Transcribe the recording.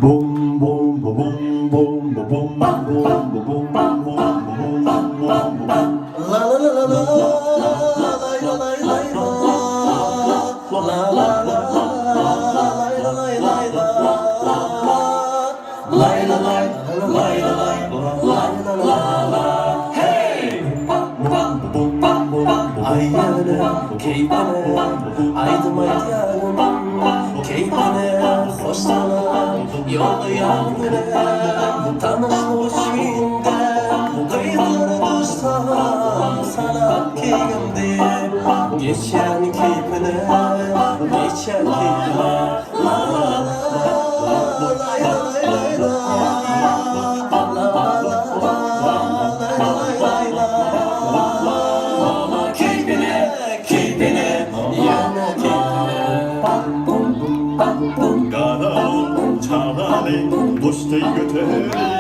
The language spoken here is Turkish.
Bum bum bum bum bum bum bum bum bum bum bum. La la la la la, lay la lay lay la, la la la, lay la lay lay la, lay la lay, lay la lay, lay la la la. Hey! Bum bum bum, ay yanım, keyfine, aydım aydım, keyfine, hoşlanım, yolu yangına, tanışmış günden, kıyıları düşsem, sana keyfimde, geçen keyfine, geçen keyfine, la la la, lay lay lay la, la la la, lay lay lay la. 가라 차라리 도시의 곁에